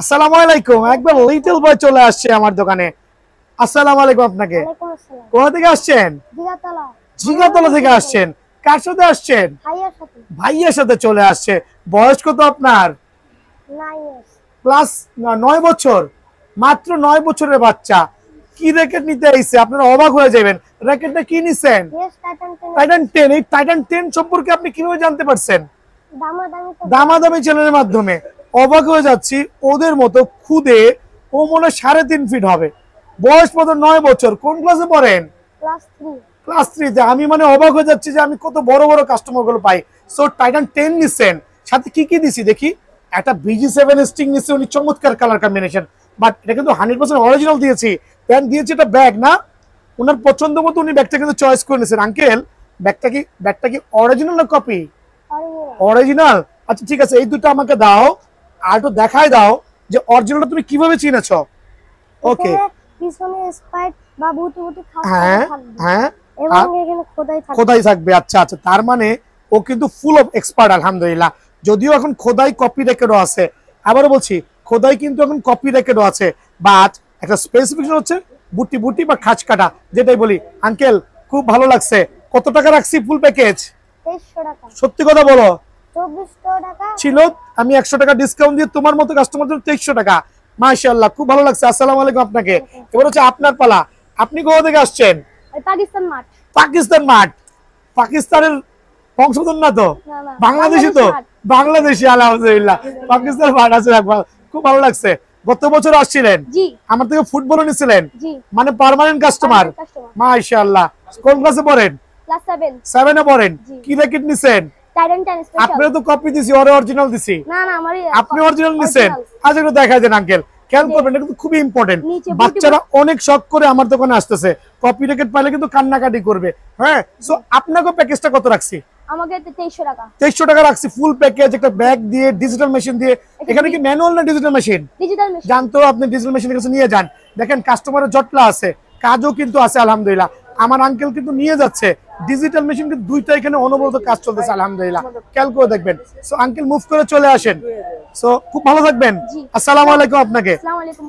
আসসালামু আলাইকুম। একবার লিটল বয় চলে আসছে আমার দোকানে। আসসালামু আলাইকুম আপনাকে। কোথা থেকে আসছেন? জিগাতলা থেকে আসছেন। কার সাথে আসছেন? ভাইয়ের সাথে চলে আসছে। বয়স কত আপনার? ক্লাস 9 বছর। মাত্র 9 বছরের বাচ্চা। কি র্যাকেট নিতে আইছে? আপনারা অবাক হয়ে যাবেন। র্যাকেটটা কি নিছেন? টাইটান 10। এই টাইটান 10 সম্পর্কে আপনি কিভাবে জানতে পারছেন? দামাদামি চ্যানেলের মাধ্যমে। অবাক হয়ে যাচ্ছি, ওদের মতো খুদে ও মনে 3.5 ফিট হবে। বয়স কত? 9 বছর। কোন ক্লাসে পড়েন? ক্লাস 3 তে। আমি মানে অবাক হয়ে যাচ্ছি যে আমি কত বড় বড় কাস্টমার গুলো পাই। সো টাইটান 10 নিছেন, সাথে কি কি দিছি দেখি। একটা BG7 স্টিং নিছে, উনি চমৎকার কালার কম্বিনেশন, বাট এটা কিন্তু 100% অরিজিনাল দিয়েছি। প্যান্ট দিয়েছি, এটা ব্যাগ না, ওনার পছন্দ মতো উনি ব্যাগটা কিন্তু চয়েস করে নিয়েছেন। আঙ্কেল, ব্যাগটা কি অরিজিনাল না কপি? অরিজিনাল। আচ্ছা ঠিক আছে, এই দুটো আমাকে দাও, আর একটু দেখাই দাও যে অরিজিনালটা তুমি কিভাবে চিনেছো। ওকে, পিছনে স্পাইট বা বুটি হ্যাঁ হ্যাঁ, এবং এখানে খোদাই থাকবে। আচ্ছা আচ্ছা, তার মানে ও কিন্তু ফুল অফ এক্সপার্ট আলহামদুলিল্লাহ। যদিও এখন খোদাই কপি রেকর্ডও আছে, আবারও বলছি খোদাই কিন্তু এখন কপি রেকর্ডও আছে, বাট একটা স্পেসিফিকেশন হচ্ছে বুটি বুটি বা খাঁচ কাটা, যেটাই বলি। আঙ্কেল খুব ভালো লাগছে। কত টাকা রাখছি ফুল প্যাকেজ? 2300 টাকা। সত্যি কথা বলো। 2400 টাকা ছিল, আমি 100 টাকা ডিসকাউন্ট দিয়ে তোমার মতো কাস্টমারদের 2300 টাকা। মাশাআল্লাহ, খুব ভালো লাগছে। আসসালামু আলাইকুম আপনাকে। এবার হচ্ছে আপনার পালা। আপনি কোথা থেকে আসছেন? পাকিস্তান মাঠ। পাকিস্তান মাঠ। পাকিস্তানের বংশধর না তো? বাংলাদেশি তো? বাংলাদেশি, আলহামদুলিল্লাহ। পাকিস্তান মাঠ আছে একবার। খুব ভালো লাগছে। গত বছর আসছিলেন, আমার থেকে ফুটবলও নিছিলেন, মানে পার্মানেন্ট কাস্টমার। মাশাআল্লাহ। কোন ক্লাসে পড়েন? ক্লাস 7 এ পড়েন। কি র্যাকেট নিছেন? Titan 10 special. আপনি তো কপি দিছি, ওরে অরিজিনাল দিছি। না না, আমারই। আপনি অরিজিনাল নিছেন? আচ্ছা একটু দেখাই দেন আঙ্কেল। খেয়াল করবেন, এটা কিন্তু খুবই ইম্পর্টেন্ট। বাচ্চারা অনেক শখ করে আমার দোকানে আসতেছে, কপি র্যাকেট পাইলে কিন্তু কান্নাকাটি করবে। হ্যাঁ, সো আপনাকে প্যাকেজটা কত রাখছি? আমাকে 2300 টাকা। 2300 টাকা রাখছি ফুল প্যাকেজ, একটা ব্যাগ দিয়ে, ডিজিটাল মেশিন দিয়ে। এখানে কি ম্যানুয়াল না ডিজিটাল মেশিন? Digital machine. জানতো আপনি ডিজিটাল মেশিনের কাছে নিয়ে যান। দেখেন কাস্টমারের জটলা আছে, কাজও কিন্তু আছে আলহামদুলিল্লাহ। আমার আঙ্কেল কিন্তু নিয়ে যাচ্ছে ডিজিটাল মেশিন, কিন্তু দুইটা এখানে অনবরত কাজ চলতেছে আলহামদুলিল্লাহ। খেয়াল করে দেখবেন। সো আঙ্কেল মুভ করে চলে আসেন। সো খুব ভালো থাকবেন। আসসালামু আলাইকুম আপনাকে। আসসালামু আলাইকুম।